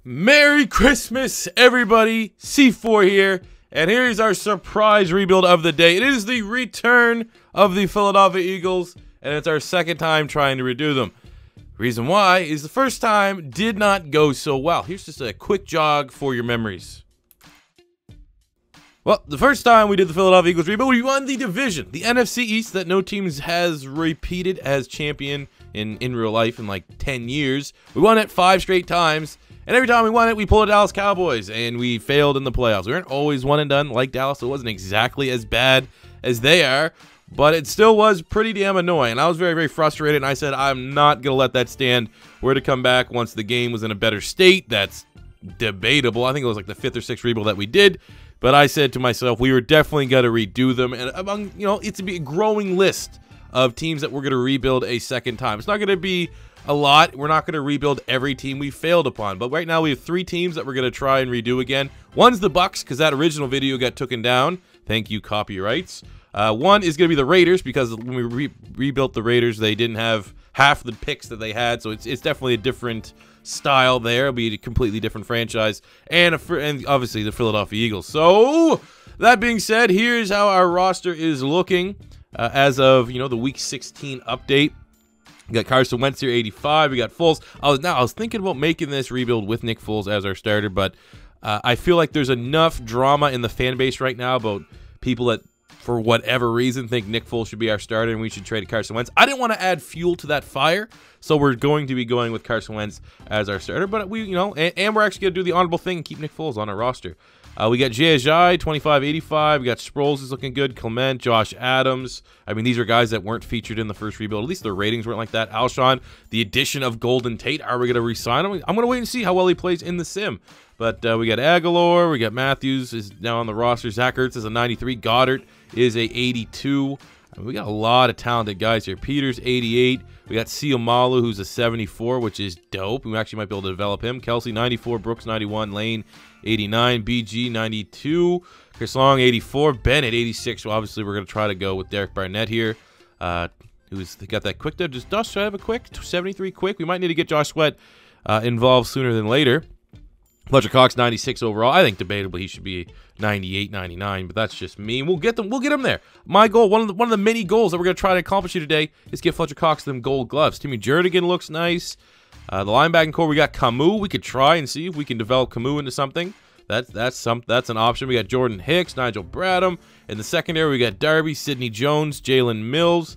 Merry Christmas, everybody. C4 here, and here's our surprise rebuild of the day. It is the return of the Philadelphia Eagles, and it's our second time trying to redo them. Reason why is the first time did not go so well. Here's just a quick jog for your memories. Well, the first time we did the Philadelphia Eagles rebuild, we won the division, the NFC East that no team has repeated as champion in real life in like 10 years. We won it 5 straight times. And every time we won it, we pulled the Dallas Cowboys, and we failed in the playoffs. We weren't always one and done like Dallas, so it wasn't exactly as bad as they are, but it still was pretty damn annoying. I was very, very frustrated, and I said, I'm not going to let that stand. We're to come back once the game was in a better state. That's debatable. I think it was like the 5th or 6th rebuild that we did, but I said to myself, we were definitely going to redo them, and among, it's to be a growing list of teams that we're going to rebuild a second time. It's not going to be a lot. We're not going to rebuild every team we failed upon, but right now we have 3 teams that we're going to try and redo again. One's the Bucks, because that original video got taken down. Thank you, copyrights. One is going to be the Raiders, because when we rebuilt the Raiders, they didn't have half the picks that they had, so it's definitely a different style there. It'll be a completely different franchise, and obviously the Philadelphia Eagles. So that being said, here's how our roster is looking as of the Week 16 update. We got Carson Wentz here, 85. We got Foles. I was thinking about making this rebuild with Nick Foles as our starter, but I feel like there's enough drama in the fan base right now about people that, for whatever reason, think Nick Foles should be our starter and we should trade Carson Wentz. I didn't want to add fuel to that fire, so we're going to be going with Carson Wentz as our starter. But we, and we're actually going to do the honorable thing and keep Nick Foles on our roster. We got Jai, 25-85. We got Sproles is looking good. Clement, Josh Adams. I mean, these are guys that weren't featured in the first rebuild. At least their ratings weren't like that. Alshon, the addition of Golden Tate. Are we going to re-sign him? I'm going to wait and see how well he plays in the sim. But we got Aguilar. We got Matthews is now on the roster. Zach Ertz is a 93. Goddard is a 82. I mean, we got a lot of talented guys here. Peters, 88. We got Siamalu, who's a 74, which is dope. We actually might be able to develop him. Kelsey, 94. Brooks, 91. Lane, 89. BG, 92. Chris Long, 84. Bennett, 86. So obviously we're going to try to go with Derek Barnett here, who's got that quick there. Does Josh have a quick? 73 quick. We might need to get Josh Sweat involved sooner than later. Fletcher Cox, 96 overall. I think debatably he should be 98, 99, but that's just me. We'll get him there. My goal, one of the many goals that we're going to try to accomplish here today is get Fletcher Cox them gold gloves. Timmy Jernigan looks nice. The linebacking core, we got Camus. We could try and see if we can develop Camus into something. That's an option. We got Jordan Hicks, Nigel Bradham. In the secondary, we got Darby, Sidney Jones, Jalen Mills.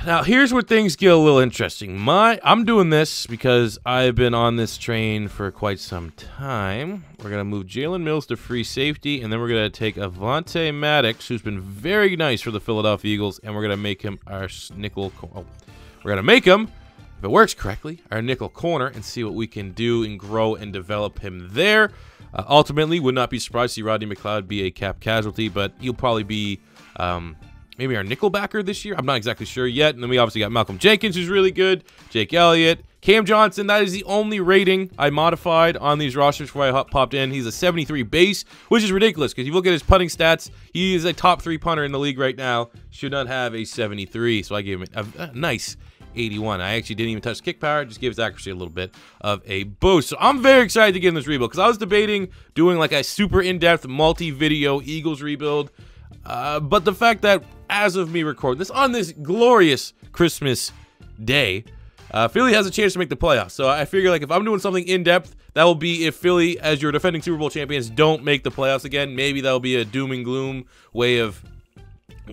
Now, here's where things get a little interesting. I'm doing this because I've been on this train for quite some time. We're going to move Jalen Mills to free safety, and then we're going to take Avante Maddox, who's been very nice for the Philadelphia Eagles, and we're going to make him our nickel. We're going to make him, if it works correctly, our nickel corner and see what we can do and grow and develop him there. Ultimately, would not be surprised to see Rodney McLeod be a cap casualty, but he'll probably be maybe our nickel backer this year. I'm not exactly sure yet. And then we obviously got Malcolm Jenkins, who's really good. Jake Elliott. Cam Johnson, that is the only rating I modified on these rosters before I popped in. He's a 73 base, which is ridiculous because if you look at his punting stats, he is a top 3 punter in the league right now. Should not have a 73, so I gave him a nice 81. I actually didn't even touch kick power. Just gave his accuracy a little bit of a boost. So I'm very excited to get in this rebuild because I was debating doing like a super in-depth multi-video Eagles rebuild. But the fact that as of me recording this on this glorious Christmas day, Philly has a chance to make the playoffs. So I figure like if I'm doing something in-depth, that will be if Philly, as your defending Super Bowl champions, don't make the playoffs again. Maybe that'll be a doom and gloom way of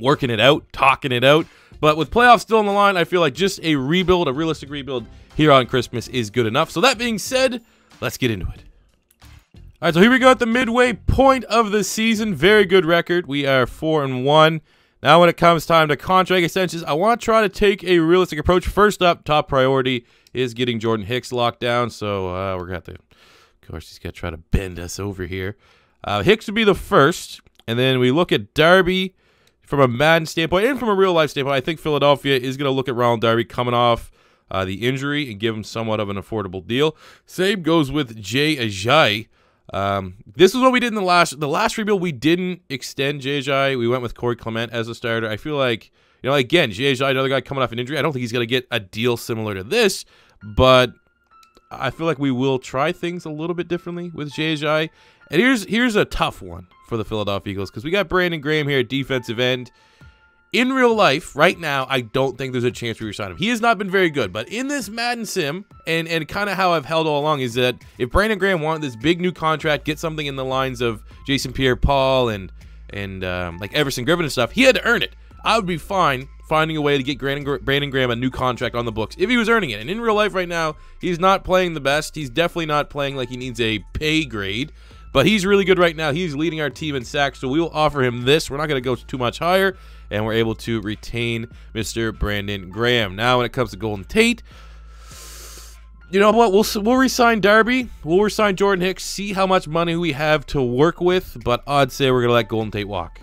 working it out, talking it out. But with playoffs still on the line, I feel like just a rebuild, a realistic rebuild here on Christmas is good enough. So that being said, let's get into it. All right, so here we go at the midway point of the season. Very good record. We are 4-1. Now when it comes time to contract extensions, I want to try to take a realistic approach. First up, top priority is getting Jordan Hicks locked down. So we're going to have to, of course, he's got to try to bend us over here. Hicks would be the first. And then we look at Darby from a Madden standpoint and from a real-life standpoint. I think Philadelphia is going to look at Ronald Darby coming off the injury and give him somewhat of an affordable deal. Same goes with Jay Ajayi. This is what we did in the last rebuild. We didn't extend Jay. We went with Corey Clement as a starter. I feel like, again, Jay, another guy coming off an injury. I don't think he's going to get a deal similar to this, but I feel like we will try things a little bit differently with Jay. And here's a tough one for the Philadelphia Eagles, because we got Brandon Graham here at defensive end. In real life, right now, I don't think there's a chance we resign him. He has not been very good, but in this Madden sim, and kind of how I've held all along, is that if Brandon Graham wanted this big new contract, get something in the lines of Jason Pierre-Paul and like Everson Griffin and stuff, he had to earn it. I would be fine finding a way to get Brandon Graham a new contract on the books if he was earning it. And in real life right now, he's not playing the best. He's definitely not playing like he needs a pay grade, but he's really good right now. He's leading our team in sacks, so we will offer him this. We're not going to go too much higher, and we're able to retain Mr. Brandon Graham. Now, when it comes to Golden Tate, you know what? We'll resign Darby. We'll resign Jordan Hicks, see how much money we have to work with, but I'd say we're going to let Golden Tate walk.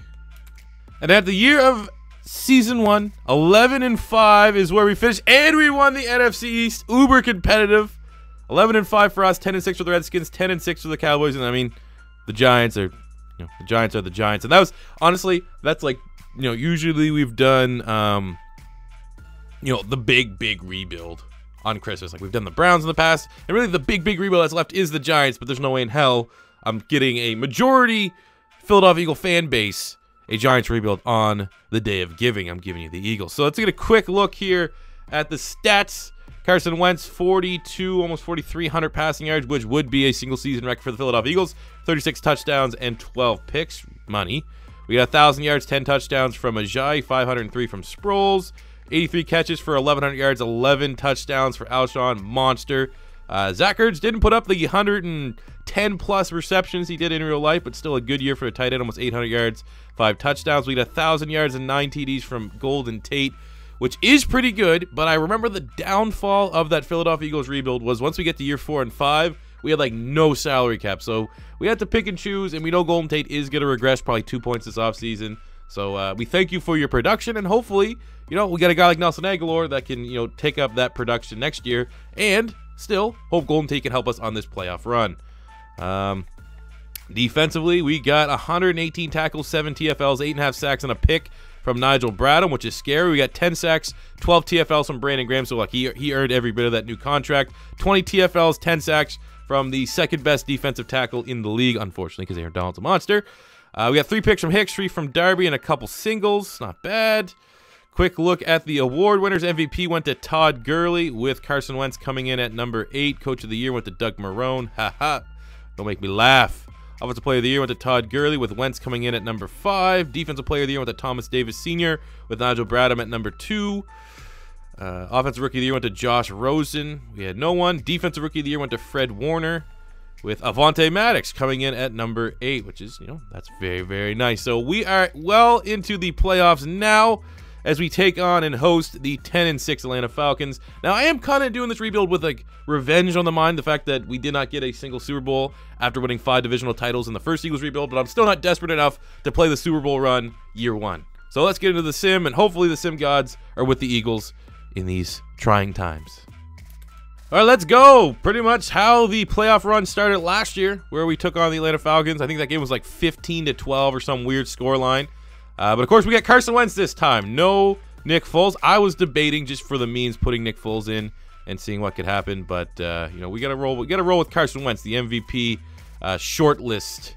And at the year of Season 1, 11-5 is where we finished, and we won the NFC East. Uber competitive. 11-5 for us, 10-6 for the Redskins, 10-6 for the Cowboys, and I mean, the Giants are, the Giants are the Giants. And that was, honestly, that's like, usually we've done, the big rebuild on Christmas. Like, we've done the Browns in the past, and really the big rebuild that's left is the Giants, but there's no way in hell I'm getting a majority Philadelphia Eagle fan base a Giants rebuild on the day of giving. I'm giving you the Eagles. So let's get a quick look here at the stats. Carson Wentz, 42, almost 4,300 passing yards, which would be a single season record for the Philadelphia Eagles. 36 touchdowns and 12 picks. Money. We got 1,000 yards, 10 touchdowns from Ajayi, 503 from Sproles, 83 catches for 1,100 yards, 11 touchdowns for Alshon. Monster. Zach Ertz didn't put up the 110-plus receptions he did in real life, but still a good year for a tight end, almost 800 yards, 5 touchdowns. We got 1,000 yards and 9 TDs from Golden Tate, which is pretty good, but I remember the downfall of that Philadelphia Eagles rebuild was once we get to year 4 and 5, we had like no salary cap, so we had to pick and choose, and we know Golden Tate is going to regress probably 2 points this offseason. So we thank you for your production, and hopefully, we got a guy like Nelson Aguilar that can, take up that production next year, and still hope Golden Tate can help us on this playoff run. Defensively, we got 118 tackles, 7 TFLs, 8.5 sacks, and a pick from Nigel Bradham, which is scary. We got 10 sacks, 12 TFLs from Brandon Graham, so like he earned every bit of that new contract. 20 TFLs, 10 sacks from the second best defensive tackle in the league, unfortunately, because Aaron Donald's a monster. We got 3 picks from Hicks, 3 from Darby, and a couple singles. Not bad. Quick look at the award winners. MVP went to Todd Gurley, with Carson Wentz coming in at number 8. Coach of the Year went to Doug Marrone. Ha. Don't make me laugh. Offensive Player of the Year went to Todd Gurley, with Wentz coming in at number 5. Defensive Player of the Year went to Thomas Davis Sr., with Nigel Bradham at number 2. Offensive Rookie of the Year went to Josh Rosen. We had no one. Defensive Rookie of the Year went to Fred Warner, with Avonte Maddox coming in at number 8, which is, that's very, very nice. So we are well into the playoffs now, as we take on and host the 10-6 Atlanta Falcons. Now, I am kind of doing this rebuild with like revenge on the mind, the fact that we did not get a single Super Bowl after winning 5 divisional titles in the first Eagles rebuild, but I'm still not desperate enough to play the Super Bowl run year 1. So let's get into the sim, and hopefully the sim gods are with the Eagles in these trying times. All right, let's go. Pretty much how the playoff run started last year, where we took on the Atlanta Falcons. I think that game was like 15-12 or some weird scoreline. But of course, we got Carson Wentz this time. No Nick Foles. I was debating just for the means putting Nick Foles in and seeing what could happen, but we gotta roll. We gotta roll with Carson Wentz, the MVP shortlist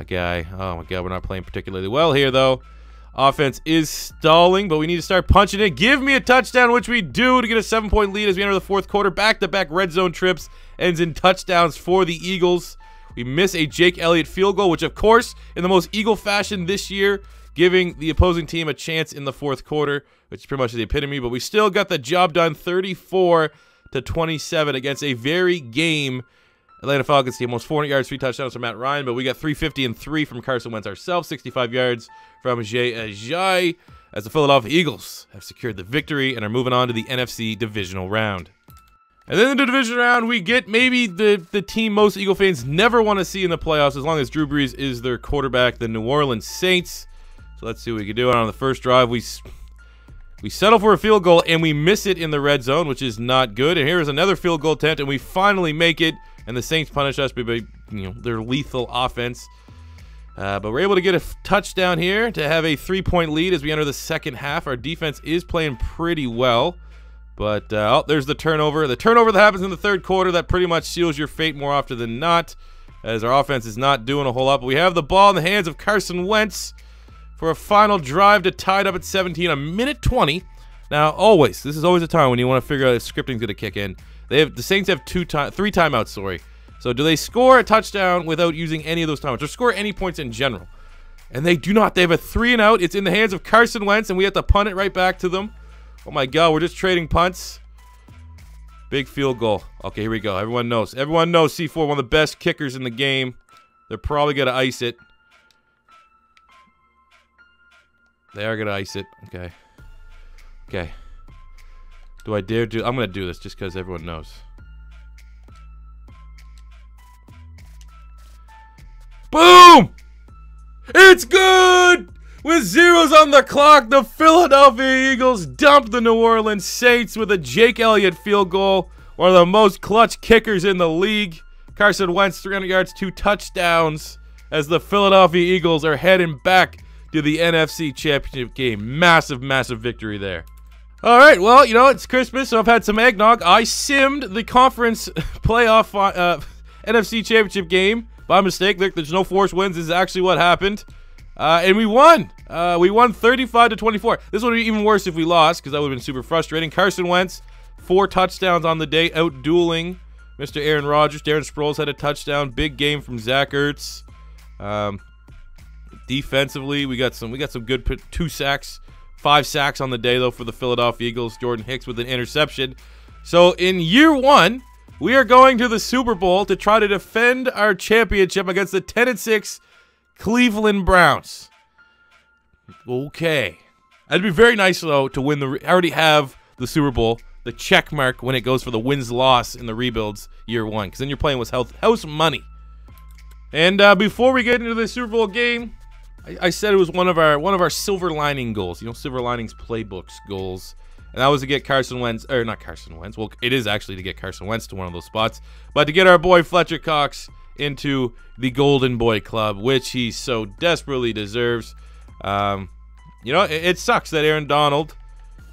guy. Oh my God, we're not playing particularly well here though. Offense is stalling, but we need to start punching it. Give me a touchdown, which we do, to get a 7-point lead as we enter the 4th quarter. Back-to-back red zone trips ends in touchdowns for the Eagles. We miss a Jake Elliott field goal, which, of course, in the most Eagle fashion this year, giving the opposing team a chance in the 4th quarter, which is pretty much the epitome. But we still got the job done, 34-27 against a very game Atlanta Falcons team. Almost 400 yards, 3 touchdowns from Matt Ryan, but we got 350 and 3 from Carson Wentz ourselves, 65 yards from Jay Ajayi, as the Philadelphia Eagles have secured the victory and are moving on to the NFC Divisional Round. And then in the division round, we get maybe the team most Eagle fans never want to see in the playoffs, as long as Drew Brees is their quarterback, the New Orleans Saints. So let's see what we can do. On the first drive, we settle for a field goal, and we miss it in the red zone, which is not good. And here is another field goal attempt, and we finally make it, and the Saints punish us by their lethal offense. But we're able to get a touchdown here to have a 3-point lead as we enter the second half. Our defense is playing pretty well. But, oh, there's the turnover. The turnover that happens in the third quarter, that pretty much seals your fate more often than not, as our offense is not doing a whole lot. But we have the ball in the hands of Carson Wentz for a final drive to tie it up at 17, a minute 20. Now, this is always a time when you want to figure out if scripting's going to kick in. The Saints have 3 timeouts, sorry. So do they score a touchdown without using any of those timeouts, or score any points in general? And they do not. They have a 3 and out. It's in the hands of Carson Wentz, and we have to punt it right back to them. Oh my God, we're just trading punts. Big field goal. Okay, here we go. Everyone knows. Everyone knows C4, one of the best kickers in the game. They're probably going to ice it. They are going to ice it. Okay. Okay. Do I dare do... I'm going to do this just because everyone knows. Boom! It's good! With zeros on the clock, the Philadelphia Eagles dump the New Orleans Saints with a Jake Elliott field goal. One of the most clutch kickers in the league. Carson Wentz, 300 yards, 2 touchdowns, as the Philadelphia Eagles are heading back to the NFC Championship game. Massive, massive victory there. All right, well, you know, it's Christmas, so I've had some eggnog. I simmed the conference playoff NFC Championship game by mistake. There's no forced wins. This is actually what happened. And we won. We won 35-24. This would be even worse if we lost, because that would have been super frustrating. Carson Wentz, 4 touchdowns on the day, out-dueling Mr. Aaron Rodgers. Darren Sproles had a touchdown. Big game from Zach Ertz. Defensively, we got some good 2 sacks, 5 sacks on the day, though, for the Philadelphia Eagles. Jordan Hicks with an interception. So in year 1, we are going to the Super Bowl to try to defend our championship against the 10-6 Cleveland Browns. Okay. It'd be very nice, though, to win I already have the Super Bowl, the check mark when it goes for the wins-loss in the rebuilds year 1, because then you're playing with house money. And before we get into the Super Bowl game, I said it was one of our silver lining goals, you know, silver linings playbooks goals. And that was to get Carson Wentz, or not Carson Wentz. Well, it is actually to get Carson Wentz to one of those spots, but to get our boy Fletcher Cox into the Golden Boy Club, which he so desperately deserves. You know, it sucks that Aaron Donald...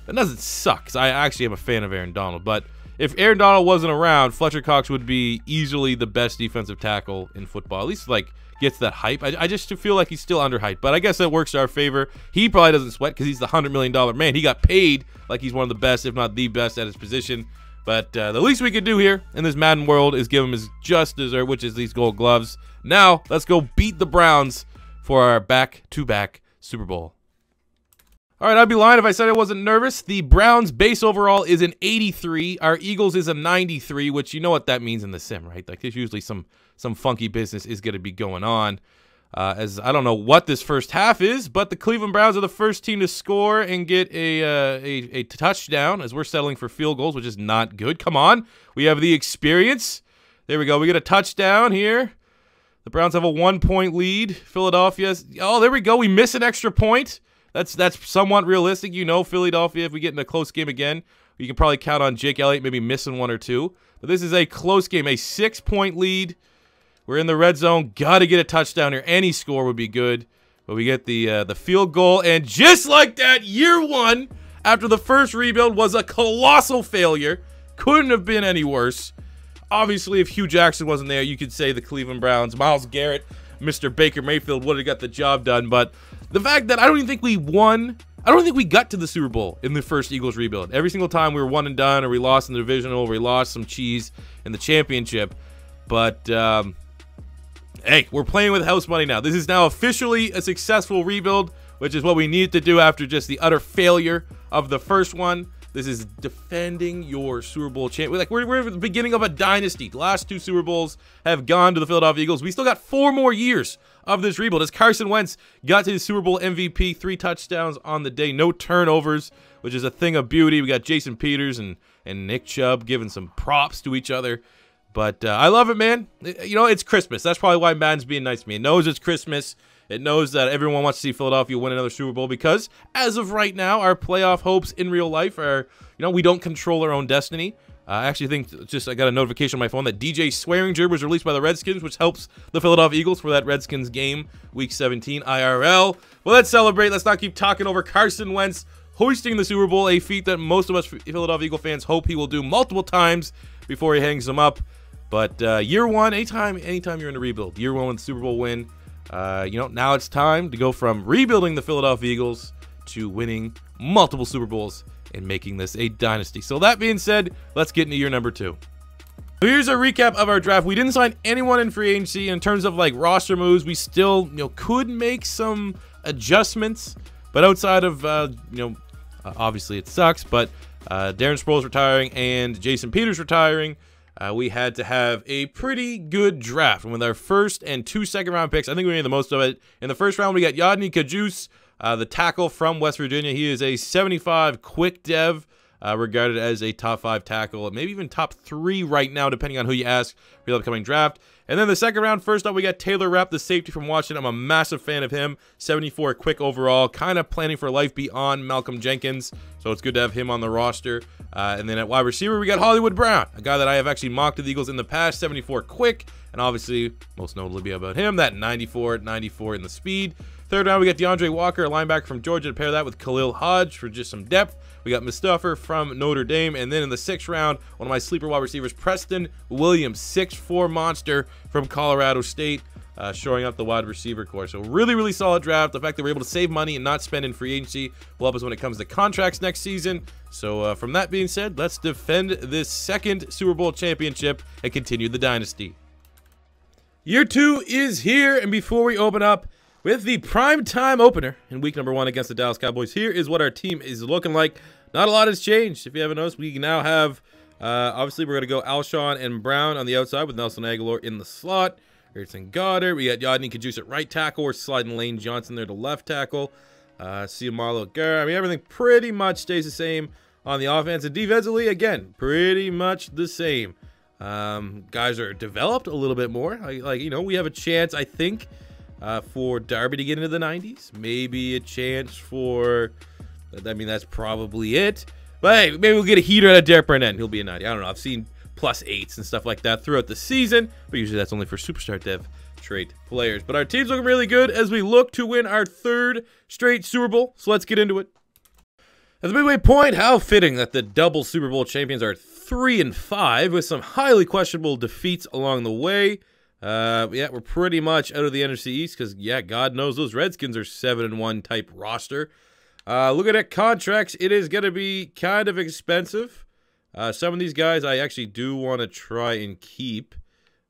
It doesn't suck, because I actually am a fan of Aaron Donald, but if Aaron Donald wasn't around, Fletcher Cox would be easily the best defensive tackle in football. At least, like, gets that hype. I just feel like he's still underhyped, but I guess that works to our favor. He probably doesn't sweat because he's the $100 million man. He got paid like he's one of the best, if not the best, at his position. But the least we could do here in this Madden world is give him his just dessert, which is these gold gloves. Now, let's go beat the Browns for our back-to-back Super Bowl. All right, I'd be lying if I said I wasn't nervous. The Browns base overall is an 83. Our Eagles is a 93, which you know what that means in the sim, right? Like there's usually some funky business is going to be going on. As I don't know what this first half is, but the Cleveland Browns are the first team to score and get a touchdown, as we're settling for field goals, which is not good. Come on, we have the experience. There we go. We get a touchdown here. The Browns have a 1-point lead. Philadelphia, oh, there we go. We miss an extra point. That's somewhat realistic. You know, Philadelphia, if we get in a close game again, you can probably count on Jake Elliott maybe missing 1 or 2. But this is a close game, a 6-point lead. We're in the red zone. Got to get a touchdown here. Any score would be good. But we get the field goal. And just like that, year 1, after the first rebuild, was a colossal failure. Couldn't have been any worse. Obviously, if Hugh Jackson wasn't there, you could say the Cleveland Browns, Myles Garrett, Mr. Baker Mayfield would have got the job done. But the fact that I don't even think we won, I don't think we got to the Super Bowl in the first Eagles rebuild. Every single time we were 1 and done, or we lost in the divisional, or we lost some cheese in the championship. But, hey, we're playing with house money now. This is now officially a successful rebuild, which is what we need to do after just the utter failure of the first one. This is defending your Super Bowl champion. Like we're at the beginning of a dynasty. The last 2 Super Bowls have gone to the Philadelphia Eagles. We still got 4 more years of this rebuild. As Carson Wentz got to his Super Bowl MVP, 3 touchdowns on the day, no turnovers, which is a thing of beauty. We got Jason Peters and Nick Chubb giving some props to each other. But I love it, man. You know, it's Christmas. That's probably why Madden's being nice to me. It knows it's Christmas. It knows that everyone wants to see Philadelphia win another Super Bowl because, as of right now, our playoff hopes in real life are, you know, we don't control our own destiny. I actually think I got a notification on my phone that DJ Swearinger was released by the Redskins, which helps the Philadelphia Eagles for that Redskins game, Week 17 IRL. Well, let's celebrate. Let's not keep talking over Carson Wentz. hoisting the Super Bowl, a feat that most of us Philadelphia Eagle fans hope he will do multiple times before he hangs them up. But year one, anytime you're in a rebuild, year one with the Super Bowl win, now it's time to go from rebuilding the Philadelphia Eagles to winning multiple Super Bowls and making this a dynasty. So that being said, let's get into year number 2. So here's a recap of our draft. We didn't sign anyone in free agency. In terms of like roster moves, we still could make some adjustments, but outside of obviously it sucks, but Darren Sproles retiring and Jason Peters retiring, we had to have a pretty good draft. And with our first and 2 second-round picks, I think we made the most of it. In the first round, we got Yadni Kajus, the tackle from West Virginia. He is a 75 quick dev, regarded as a top 5 tackle, maybe even top 3 right now, depending on who you ask for the upcoming draft. And then the second round, first up, we got Taylor Rapp, the safety from Washington. I'm a massive fan of him. 74 quick overall, kind of planning for life beyond Malcolm Jenkins, so it's good to have him on the roster. And then at wide receiver, we got Hollywood Brown, a guy that I have actually mocked to the Eagles in the past. 74 quick, and obviously, most notably be about him, that 94 in the speed. Third round, we got DeAndre Walker, a linebacker from Georgia, to pair that with Khalil Hodge for just some depth. We got Mustafa from Notre Dame. And then in the 6th round, one of my sleeper wide receivers, Preston Williams, 6'4" monster from Colorado State, showing up the wide receiver core. So really solid draft. The fact that we're able to save money and not spend in free agency will help us when it comes to contracts next season. So from that being said, let's defend this second Super Bowl championship and continue the dynasty. Year 2 is here, and before we open up with the primetime opener in week number 1 against the Dallas Cowboys, here is what our team is looking like. Not a lot has changed. If you haven't noticed, we now have, obviously, we're going to go Alshon and Brown on the outside with Nelson Aguilar in the slot. Harrison Goddard. We got Yadni Kajus at right tackle. We're sliding Lane Johnson there to left tackle. See Marlo Guerra. I mean, everything pretty much stays the same on the offense. And defensively, again, pretty much the same. Guys are developed a little bit more. We have a chance, I think, for Darby to get into the 90s. Maybe a chance for, I mean, that's probably it. But hey, maybe we'll get a heater out of Derek Barnett. He'll be a 90. I don't know. I've seen +8s and stuff like that throughout the season, but usually that's only for superstar dev trait players. But our team's looking really good as we look to win our 3rd straight Super Bowl. So let's get into it. At the midway point, how fitting that the double Super Bowl champions are 3-5 with some highly questionable defeats along the way. Yeah, we're pretty much out of the NFC East because, yeah, God knows those Redskins are 7-1 type roster. Looking at contracts, it is going to be kind of expensive. Some of these guys I actually do want to try and keep.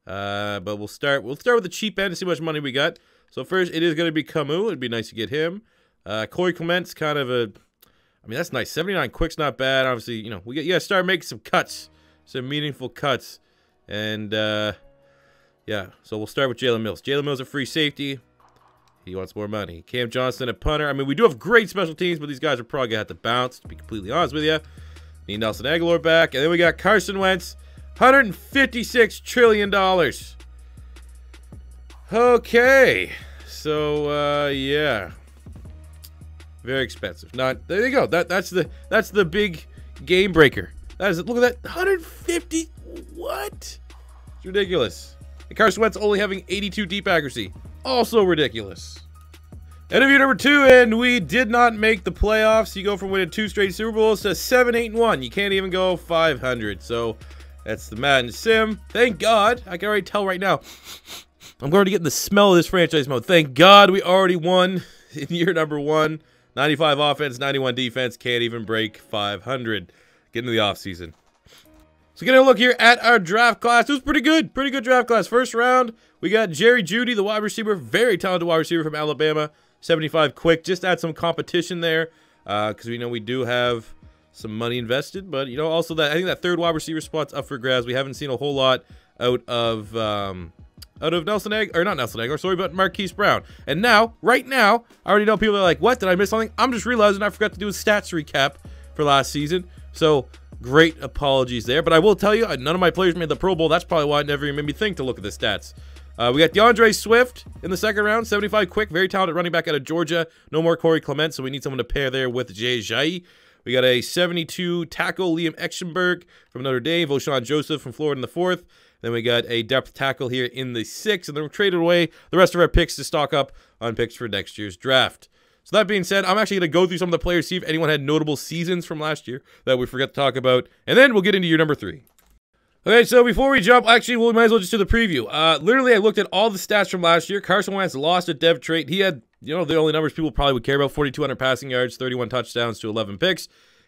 But we'll start with the cheap end to see how much money we got. So first, it is going to be Camus. It'd be nice to get him. Corey Clement's kind of a, I mean, that's nice. 79 quick's not bad. Obviously, you got to start making some cuts, some meaningful cuts. And yeah, so we'll start with Jalen Mills. Jalen Mills a free safety. He wants more money. Cam Johnston a punter. I mean, we do have great special teams, but these guys are probably going to have to bounce, to be completely honest with you. Need Nelson Aguilar back. And then we got Carson Wentz, $156 trillion. Okay. So, yeah. Very expensive. There you go. That's the big game breaker. That is, look at that. 150. What? It's ridiculous. And Carson Wentz only having 82 deep accuracy. Also ridiculous. Interview number 2, and we did not make the playoffs. You go from winning 2 straight Super Bowls to 7-8-1. You can't even go 500. So that's the Madden sim. Thank God. I can already tell right now. I'm already getting the smell of this franchise mode. Thank God we already won in year number 1. 95 offense, 91 defense. Can't even break 500. Get into the offseason. So getting a look here at our draft class. It was pretty good. Pretty good draft class. First round, we got Jerry Jeudy, the wide receiver. Very talented wide receiver from Alabama. 75 quick. Just add some competition there because we know we do have some money invested. But, also that I think that 3rd wide receiver spot's up for grabs. We haven't seen a whole lot out of Nelson Aguilar, or not Nelson Aguilar, sorry, but Marquise Brown. And now, right now, I already know people are like, what? Did I miss something? I'm just realizing I forgot to do a stats recap for last season. So great apologies there. But I will tell you, none of my players made the Pro Bowl. That's probably why it never even made me think to look at the stats. We got DeAndre Swift in the 2nd round, 75 quick, very talented running back out of Georgia. No more Corey Clement, so we need someone to pair there with Jay Jai. We got a 72 tackle, Liam Eschenberg from Notre Dame, O'Shawn Joseph from Florida in the 4th. Then we got a depth tackle here in the 6th, and then we traded away the rest of our picks to stock up on picks for next year's draft. So that being said, I'm actually going to go through some of the players, see if anyone had notable seasons from last year that we forgot to talk about, and then we'll get into your number 3. Okay, so before we jump, actually, we might as well just do the preview. Literally, I looked at all the stats from last year. Carson Wentz lost a dev trait. He had, you know, the only numbers people probably would care about, 4,200 passing yards, 31 touchdowns to 11 picks.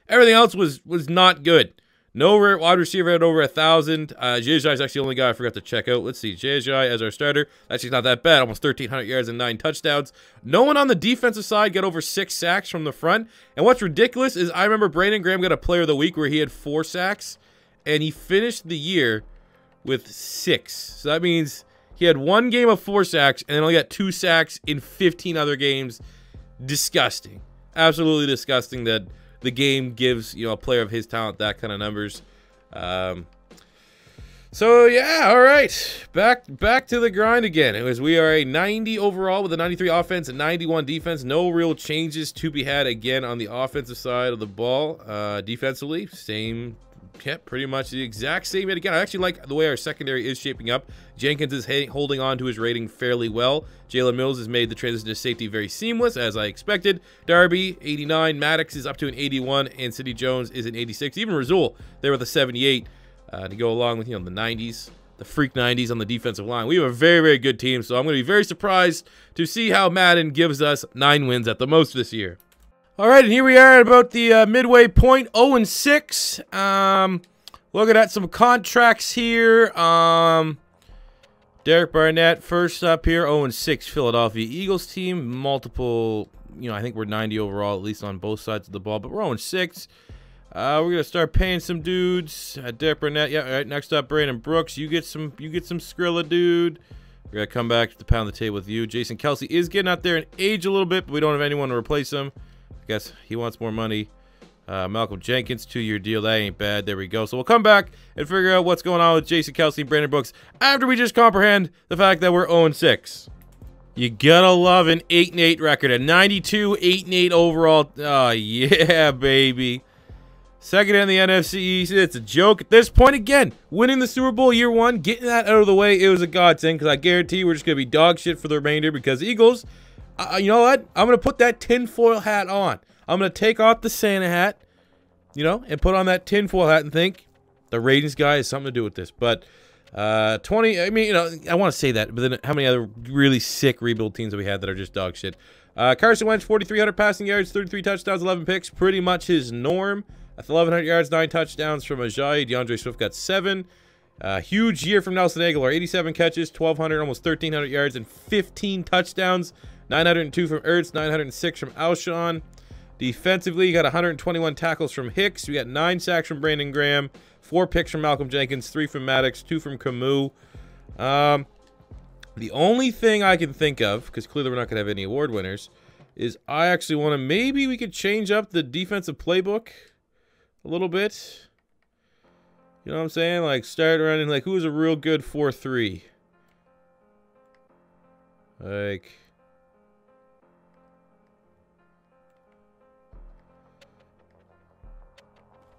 Everything else was not good. No wide receiver had over 1,000. Jay is actually the only guy I forgot to check out. Let's see, Jay as our starter. Actually, not that bad. Almost 1,300 yards and 9 touchdowns. No one on the defensive side got over 6 sacks from the front. And what's ridiculous is I remember Brandon Graham got a player of the week where he had 4 sacks. And he finished the year with 6. So that means he had 1 game of 4 sacks and then only got 2 sacks in 15 other games. Disgusting. Absolutely disgusting that the game gives, you know, a player of his talent that kind of numbers. So yeah, all right, back to the grind again. It was, we are a 90 overall with a 93 offense and 91 defense. No real changes to be had again on the offensive side of the ball. Defensively, same. Yeah, pretty much the exact same. And again, I actually like the way our secondary is shaping up. Jenkins is holding on to his rating fairly well. Jalen Mills has made the transition to safety very seamless, as I expected. Darby, 89. Maddox is up to an 81. And Sidney Jones is an 86. Even Razul, there with a 78 to go along with, you know, the 90s. The freak 90s on the defensive line. We have a very, very good team, so I'm going to be very surprised to see how Madden gives us 9 wins at the most this year. All right, and here we are at about the midway point, 0-6. Looking at some contracts here. Derek Barnett, first up here, 0-6, Philadelphia Eagles team. Multiple, you know, I think we're 90 overall, at least on both sides of the ball, but we're 0-6. We're gonna start paying some dudes. Derek Barnett, yeah. All right, next up, Brandon Brooks. You get some Skrilla, dude. We're gonna come back to pound the table with you. Jason Kelsey is getting out there in age a little bit, but we don't have anyone to replace him. I guess he wants more money. Malcolm Jenkins, 2-year deal. That ain't bad. There we go. So we'll come back and figure out what's going on with Jason Kelsey and Brandon Brooks after we just comprehend the fact that we're 0-6. You gotta love an 8-8 record. A 92, 8-8 overall. Oh, yeah, baby. Second in the NFC East. It's a joke at this point. Again, winning the Super Bowl year 1, getting that out of the way, it was a godsend, because I guarantee we're just going to be dog shit for the remainder, because the Eagles, you know what? I'm going to put that tinfoil hat on. I'm going to take off the Santa hat, you know, and put on that tinfoil hat and think the ratings guy has something to do with this. But 20, I mean, you know, I want to say that, but then how many other really sick rebuild teams have we had that are just dog shit? Carson Wentz, 4,300 passing yards, 33 touchdowns, 11 picks, pretty much his norm. 1,100 yards, 9 touchdowns from Ajayi. DeAndre Swift got 7. Huge year from Nelson Aguilar, 87 catches, 1,200, almost 1,300 yards, and 15 touchdowns. 902 from Ertz, 906 from Alshon. Defensively, you got 121 tackles from Hicks. We got 9 sacks from Brandon Graham, 4 picks from Malcolm Jenkins, 3 from Maddox, 2 from Camus. The only thing I can think of, because clearly we're not going to have any award winners, is I actually want to, maybe we could change up the defensive playbook a little bit. You know what I'm saying? Like, start running, like, who's a real good 4-3? Like,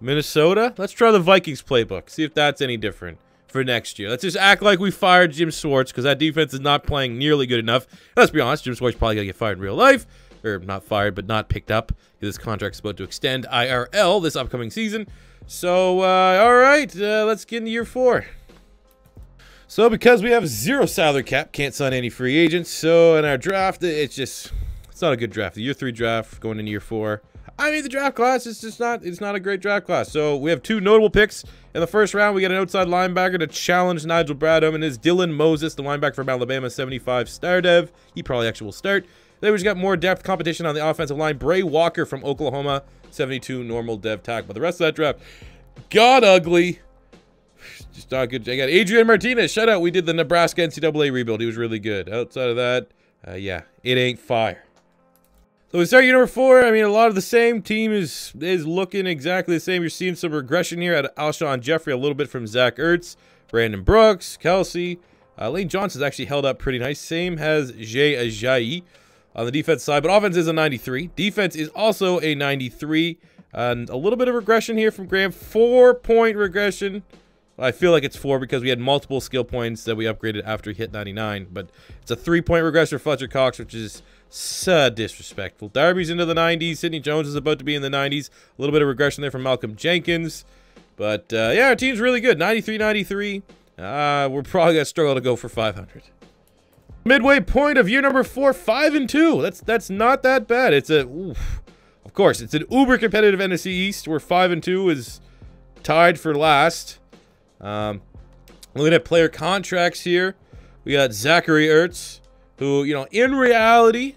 Minnesota? Let's try the Vikings playbook. See if that's any different for next year. Let's just act like we fired Jim Schwartz, because that defense is not playing nearly good enough. And let's be honest, Jim Schwartz probably going to get fired in real life. Or not fired, but not picked up. This contract's about to extend IRL this upcoming season. So, all right, let's get into year 4. So, because we have 0 salary cap, can't sign any free agents. So, in our draft, it's not a good draft. The year 3 draft going into year 4. I mean, the draft class is just not, it's not a great draft class. So, we have 2 notable picks. In the first round, we get an outside linebacker to challenge Nigel Bradham, and it's Dylan Moses, the linebacker from Alabama, 75 star dev. He probably actually will start. Then we just got more depth competition on the offensive line. Bray Walker from Oklahoma, 72 normal dev tackle. But the rest of that draft, god ugly. Just not good. I got Adrian Martinez. Shout out. We did the Nebraska NCAA rebuild. He was really good. Outside of that, yeah, it ain't fire. So we start year number 4. I mean, a lot of the same. Team is looking exactly the same. You're seeing some regression here at Alshon Jeffrey, a little bit from Zach Ertz, Brandon Brooks, Kelsey. Lane Johnson's actually held up pretty nice. Same as Jay Ajayi on the defense side, but offense is a 93. Defense is also a 93. And a little bit of regression here from Graham. 4-point regression I feel like it's 4 because we had multiple skill points that we upgraded after he hit 99. But it's a 3-point regression for Fletcher Cox, which is so disrespectful. Darby's into the 90s. Sidney Jones is about to be in the 90s. A little bit of regression there from Malcolm Jenkins. But, yeah, our team's really good. 93-93. We're probably going to struggle to go for 500. Midway point of year number 4, 5-2. That's not that bad. It's a... Oof. Of course, it's an uber competitive NFC East where 5-2 is tied for last. Looking at player contracts here, we got Zachary Ertz, who, you know, in reality,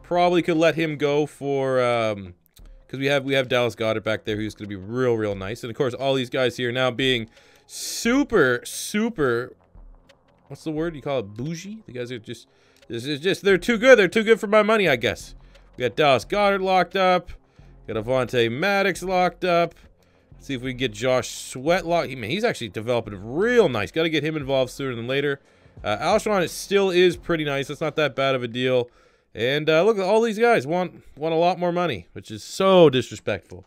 probably could let him go for because we have Dallas Goedert back there, who's going to be real nice. And of course, all these guys here now being super. What's the word you call it? Bougie. The guys are just they're too good. They're too good for my money, I guess. We got Dallas Goedert locked up. Got Avonte Maddox locked up. Let's see if we can get Josh Sweat locked. He's actually developing real nice. Got to get him involved sooner than later. Alshon, it still is pretty nice. It's not that bad of a deal. And look, all these guys want a lot more money, which is so disrespectful.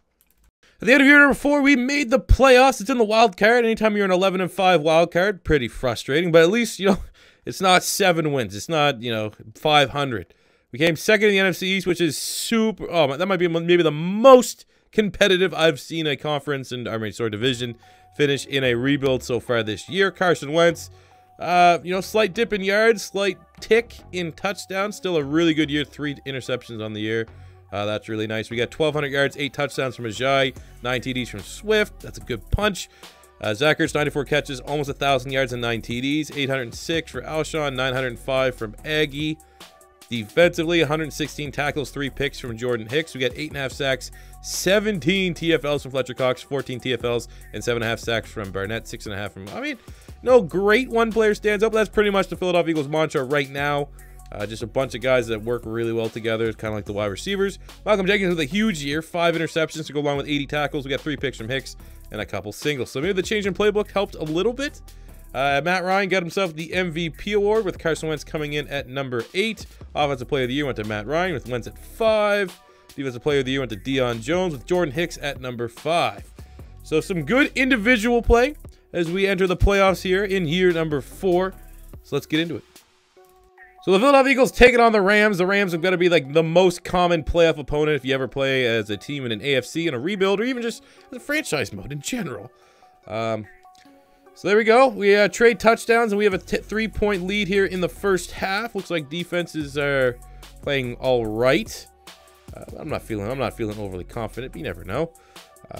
At the end of year number 4, we made the playoffs. It's in the wild card. Anytime you're an 11-5 wild card, pretty frustrating. But at least, you know, it's not 7 wins. It's not, you know, 500. We came second in the NFC East, which is super... Oh, that might be maybe the most competitive I've seen a conference and, division finish in a rebuild so far this year. Carson Wentz, you know, slight dip in yards, slight tick in touchdowns. Still a really good year. 3 interceptions on the year. That's really nice. We got 1,200 yards, 8 touchdowns from Ajayi, 9 TDs from Swift. That's a good punch. Zach Ertz, 94 catches, almost 1,000 yards and 9 TDs. 806 for Alshon, 905 from Aggie. Defensively, 116 tackles, 3 picks from Jordan Hicks. We got 8.5 sacks, 17 TFLs from Fletcher Cox, 14 TFLs, and 7.5 sacks from Barnett, 6.5 from... I mean, no great one player stands up. That's pretty much the Philadelphia Eagles mantra right now. Just a bunch of guys that work really well together. It's kind of like the wide receivers. Malcolm Jenkins with a huge year, 5 interceptions to go along with 80 tackles. We got 3 picks from Hicks and a couple singles. So maybe the change in playbook helped a little bit. Matt Ryan got himself the MVP award with Carson Wentz coming in at number 8. Offensive Player of the Year went to Matt Ryan with Wentz at 5. Defensive Player of the Year went to Deion Jones with Jordan Hicks at number 5. So some good individual play as we enter the playoffs here in year number 4. So let's get into it. So the Philadelphia Eagles taking on the Rams. The Rams have got to be like the most common playoff opponent if you ever play as a team in an AFC in a rebuild or even just as a franchise mode in general. So there we go. We trade touchdowns and we have a 3-point lead here in the first half. Looks like defenses are playing all right. I'm not feeling overly confident, but you never know.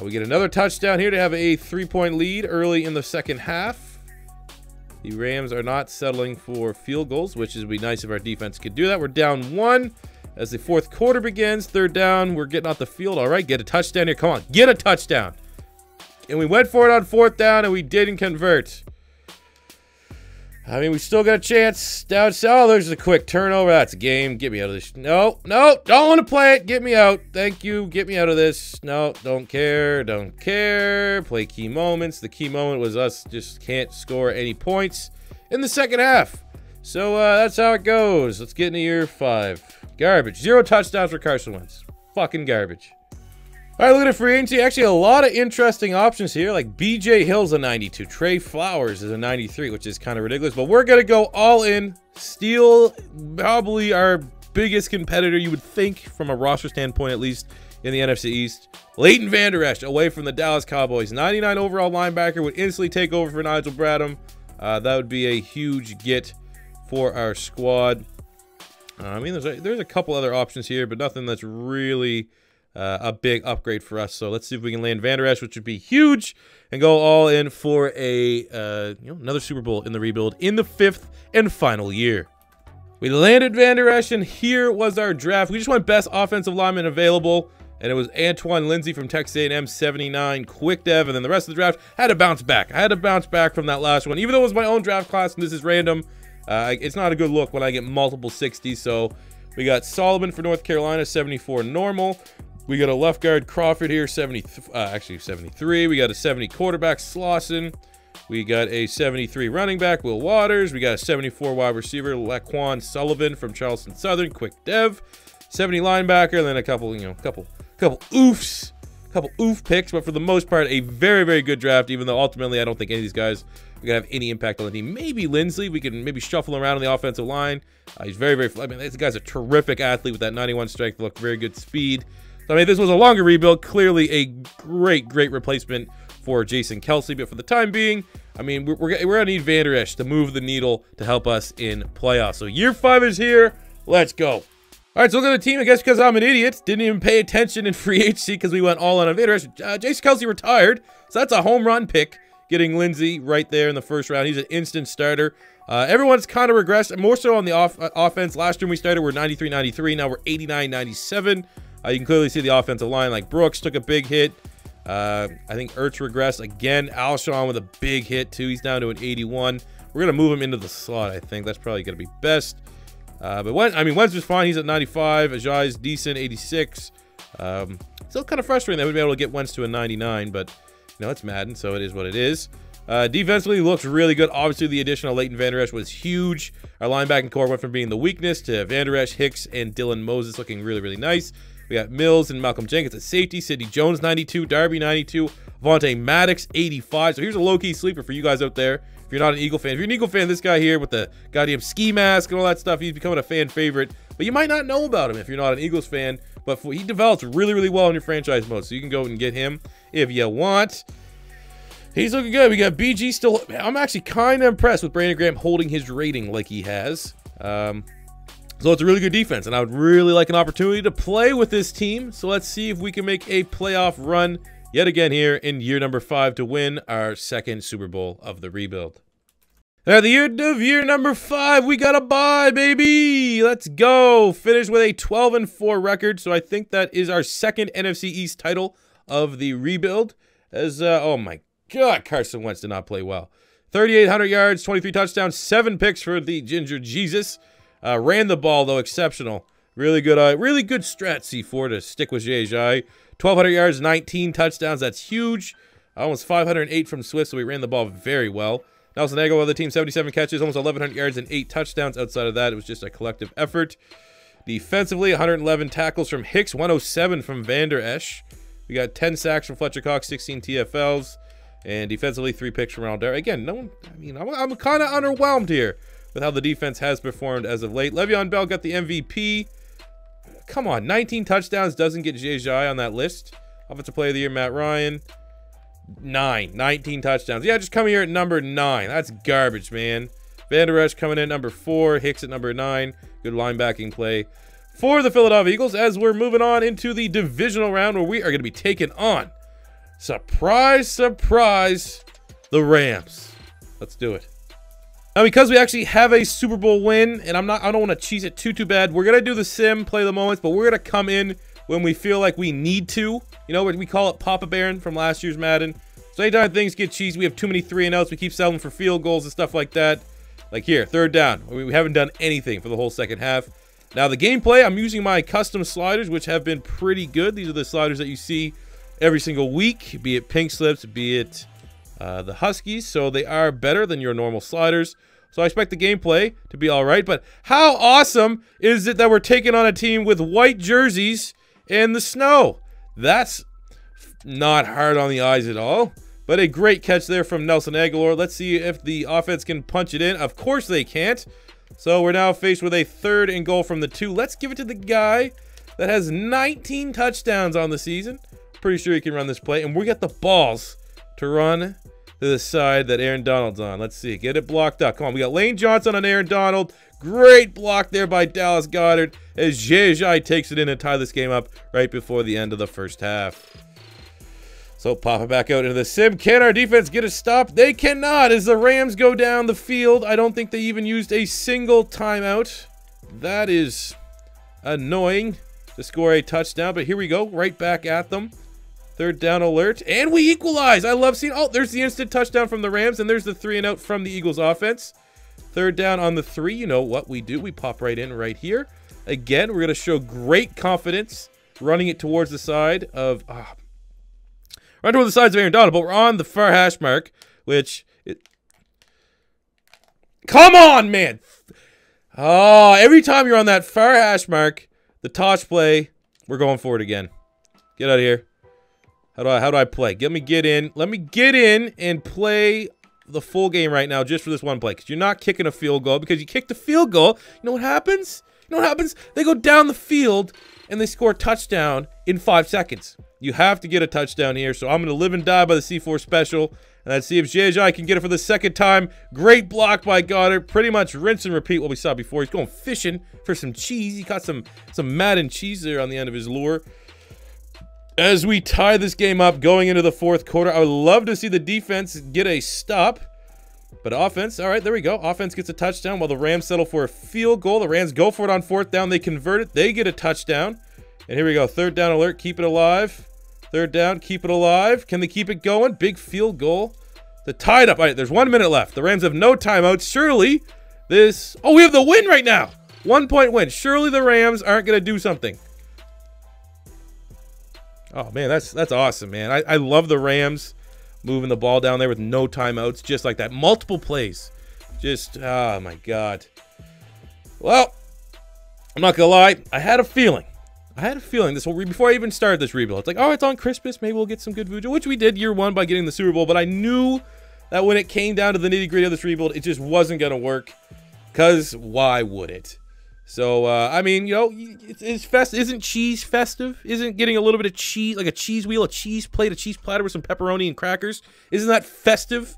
We get another touchdown here to have a 3-point lead early in the second half. The Rams are not settling for field goals, which would be nice if our defense could do that. We're down 1 as the 4th quarter begins. 3rd down. We're getting off the field. All right, get a touchdown here. Come on, get a touchdown. And we went for it on 4th down, and we didn't convert. I mean, we still got a chance. Down. Oh, there's a quick turnover. That's a game. Get me out of this. No, don't want to play it. Get me out. Thank you. Get me out of this. No, don't care. Don't care. Play key moments. The key moment was us just can't score any points in the second half. So that's how it goes. Let's get into year 5. Garbage. 0 touchdowns for Carson Wentz. Fucking garbage. All right, look at free agency. Actually, a lot of interesting options here. Like BJ Hill's a 92. Trey Flowers is a 93, which is kind of ridiculous. But we're going to go all in. Steal probably our biggest competitor, you would think, from a roster standpoint, at least, in the NFC East. Leighton Vander Esch, away from the Dallas Cowboys. 99 overall linebacker, would instantly take over for Nigel Bradham. That would be a huge get for our squad. I mean, there's a couple other options here, but nothing that's really... a big upgrade for us. So let's see if we can land Vander Esch, which would be huge, and go all in for a another Super Bowl in the rebuild in the 5th and final year. We landed Vander Esch, and here was our draft. We just went best offensive lineman available, and it was Antoine Lindsay from Texas A&M, 79, quick dev, and then the rest of the draft had to bounce back. I had to bounce back from that last one, even though it was my own draft class, and this is random. It's not a good look when I get multiple 60s. So we got Solomon for North Carolina, 74 normal. We got a left guard Crawford here, 73. We got a 70 quarterback Slauson. We got a 73 running back Will Waters. We got a 74 wide receiver Laquan Sullivan from Charleston Southern, quick dev. 70 linebacker, and then a couple, couple oofs a couple oof picks, but for the most part, a very, very good draft, even though ultimately I don't think any of these guys are going to have any impact on the team. Maybe Lindsley. We can maybe shuffle around on the offensive line. He's very, very... I mean, this guy's a terrific athlete with that 91 strength, look, very good speed. So, I mean, this was a longer rebuild. Clearly a great, great replacement for Jason Kelce, but for the time being, I mean, we're going to need Van Der Esch to move the needle to help us in playoffs. So year 5 is here. Let's go. All right, so look at the team. I guess because I'm an idiot, didn't even pay attention in free agency because we went all on Van Der Esch. Jason Kelce retired, so that's a home run pick, getting Lindsey right there in the first round. He's an instant starter. Everyone's kind of regressed, more so on the offense. Last year we started, we're 93-93. Now we're 89-97. You can clearly see the offensive line, like Brooks took a big hit. I think Ertz regressed again. Alshon with a big hit too. He's down to an 81. We're gonna move him into the slot. I think that's probably gonna be best. But Wentz was fine. He's at 95. Ajay's decent, 86. Still kind of frustrating that we'd be able to get Wentz to a 99, but you know it's Madden, so it is what it is. Defensively looks really good. Obviously, the addition of Leighton Van Der Esch was huge. Our linebacking core went from being the weakness to Van Der Esch, Hicks, and Dylan Moses looking really, really nice. We got Mills and Malcolm Jenkins at safety, Sidney Jones 92, Darby 92, Vontae Maddox 85. So here's a low-key sleeper for you guys out there. If you're not an Eagle fan, if you're an Eagle fan, this guy here with the goddamn ski mask and all that stuff, he's becoming a fan favorite. But you might not know about him if you're not an Eagles fan. But he develops really, really well in your franchise mode, so you can go and get him if you want. He's looking good. We got BG still. I'm actually kind of impressed with Brandon Graham holding his rating like he has. So it's a really good defense, and I would really like an opportunity to play with this team. So let's see if we can make a playoff run yet again here in year number 5 to win our 2nd Super Bowl of the rebuild. At the end of year number 5, we got a bye, baby. Let's go. Finish with a 12-4 record. So I think that is our 2nd NFC East title of the rebuild. As oh my God, Carson Wentz did not play well. 3,800 yards, 23 touchdowns, 7 picks for the Ginger Jesus. Ran the ball, though, exceptional. Really good strat, C4, to stick with Jay. 1,200 yards, 19 touchdowns. That's huge. Almost 508 from Swift, so we ran the ball very well. Nelson Aguilar, the team, 77 catches, almost 1,100 yards and 8 touchdowns. Outside of that, it was just a collective effort. Defensively, 111 tackles from Hicks, 107 from Van Der Esch. We got 10 sacks from Fletcher Cox, 16 TFLs. And defensively, 3 picks from Ronald Dare. Again, no one, I mean, I'm kind of underwhelmed here with how the defense has performed as of late. Le'Veon Bell got the MVP. Come on, 19 touchdowns doesn't get Jay on that list. Offensive Player of the Year, Matt Ryan. 19 touchdowns. Yeah, just coming here at number 9. That's garbage, man. Van Der Esch coming in at number 4. Hicks at number 9. Good linebacking play for the Philadelphia Eagles as we're moving on into the divisional round where we are going to be taking on, surprise, surprise, the Rams. Let's do it. Now, because we actually have a Super Bowl win, and I don't want to cheese it too bad, we're going to do the sim, play the moments, but we're going to come in when we feel like we need to. You know, we call it Papa Baron from last year's Madden. So anytime things get cheesy, we have too many 3-and-outs, we keep selling for field goals and stuff like that. Like here, 3rd down. We haven't done anything for the whole second half. Now, the gameplay, I'm using my custom sliders, which have been pretty good. These are the sliders that you see every single week, be it Pink Slips, be it the Huskies. So they are better than your normal sliders. So I expect the gameplay to be all right. But how awesome is it that we're taking on a team with white jerseys in the snow? That's not hard on the eyes at all. But a great catch there from Nelson Aguilar. Let's see if the offense can punch it in. Of course they can't. So we're now faced with a 3rd and goal from the 2. Let's give it to the guy that has 19 touchdowns on the season. Pretty sure he can run this play. And we got the balls to run to the side that Aaron Donald's on. Let's see. Get it blocked up. Come on. We got Lane Johnson on Aaron Donald. Great block there by Dallas Goedert as Jay takes it in and tie this game up right before the end of the first half. So pop it back out into the sim. Can our defense get a stop? They cannot as the Rams go down the field. I don't think they even used a single timeout. That is annoying to score a touchdown. But here we go. Right back at them. 3rd down alert. And we equalize. I love seeing... Oh, there's the instant touchdown from the Rams. And there's the 3-and-out from the Eagles offense. 3rd down on the 3. You know what we do. We pop right in right here. Again, we're going to show great confidence running it towards the side of... run towards the sides of Aaron Donald, but we're on the far hash mark, which... Come on, man! Oh, every time you're on that far hash mark, the toss play, we're going for it again. Get out of here. How do I play? Let me get in. Let me get in and play the full game right now just for this one play. Because you're not kicking a field goal. Because you kicked a field goal. You know what happens? You know what happens? They go down the field and they score a touchdown in 5 seconds. You have to get a touchdown here. So I'm going to live and die by the C4 special. And let's see if Jai can get it for the second time. Great block by Goddard. Pretty much rinse and repeat what we saw before. He's going fishing for some cheese. He caught some Madden cheese there on the end of his lure. As we tie this game up going into the fourth quarter, I would love to see the defense get a stop. But offense, all right, there we go. Offense gets a touchdown while the Rams settle for a field goal. The Rams go for it on fourth down. They convert it. They get a touchdown. And here we go. Third down alert. Keep it alive. Third down. Keep it alive. Can they keep it going? Big field goal. The tied up. All right, there's 1 minute left. The Rams have no timeouts. Surely this... Oh, we have the win right now. 1 point win. Surely the Rams aren't going to do something. Oh, man, that's awesome, man. I love the Rams moving the ball down there with no timeouts, just like that. Multiple plays. Just, oh, my God. Well, I'm not going to lie. I had a feeling this whole before I even started this rebuild. It's like, oh, it's on Christmas. Maybe we'll get some good voodoo, which we did year one by getting the Super Bowl. But I knew that when it came down to the nitty-gritty of this rebuild, it just wasn't going to work. Because why would it? So, I mean, you know, isn't cheese festive? Isn't getting a little bit of cheese, like a cheese wheel, a cheese plate, a cheese platter with some pepperoni and crackers? Isn't that festive?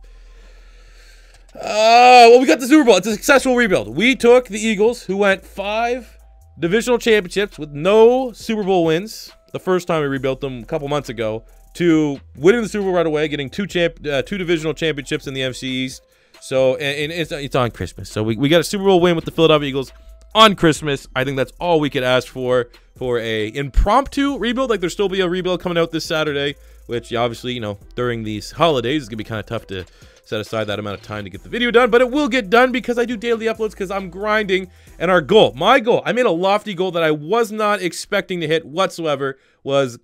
Well, we got the Super Bowl. It's a successful rebuild. We took the Eagles, who went 5 divisional championships with no Super Bowl wins the first time we rebuilt them a couple months ago, to winning the Super Bowl right away, getting 2 divisional championships in the NFC East. So, and it's on Christmas. So we got a Super Bowl win with the Philadelphia Eagles on Christmas. I think that's all we could ask for a impromptu rebuild. Like, there'll still be a rebuild coming out this Saturday, which obviously, you know, during these holidays, it's gonna be kind of tough to set aside that amount of time to get the video done, but it will get done because I do daily uploads, because I'm grinding. And our goal, my goal, I made a lofty goal that I was not expecting to hit whatsoever, was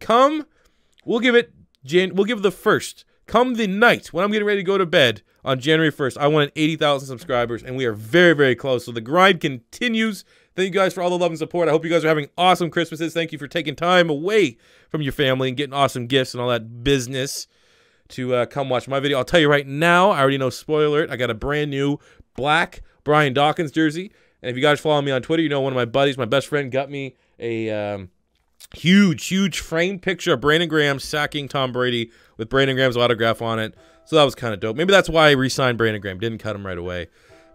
we'll give the first, come the night when I'm getting ready to go to bed on January 1st, I wanted 80,000 subscribers, and we are very, very close. So the grind continues. Thank you guys for all the love and support. I hope you guys are having awesome Christmases. Thank you for taking time away from your family and getting awesome gifts and all that business to come watch my video. I'll tell you right now, I already know, spoiler alert, I got a brand new black Brian Dawkins jersey. And if you guys follow me on Twitter, you know one of my buddies, my best friend, got me a huge framed picture of Brandon Graham sacking Tom Brady with Brandon Graham's autograph on it. So that was kind of dope. Maybe that's why I re-signed Brandon Graham. Didn't cut him right away.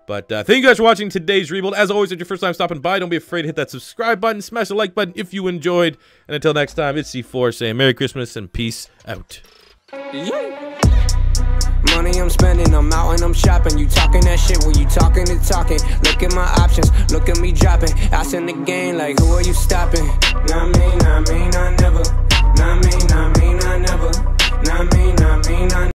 But thank you guys for watching today's rebuild. As always, if it's your first time stopping by, don't be afraid to hit that subscribe button. Smash the like button if you enjoyed. And until next time, it's C4 saying Merry Christmas and peace out. Money I'm spending, I'm out and I'm shopping. You talking that shit when you talking to talking. Look at my options, look at me dropping. Ass in the game like, who are you stopping? Not me, not me, not never. Not me, not me, not never. Not me, not me, not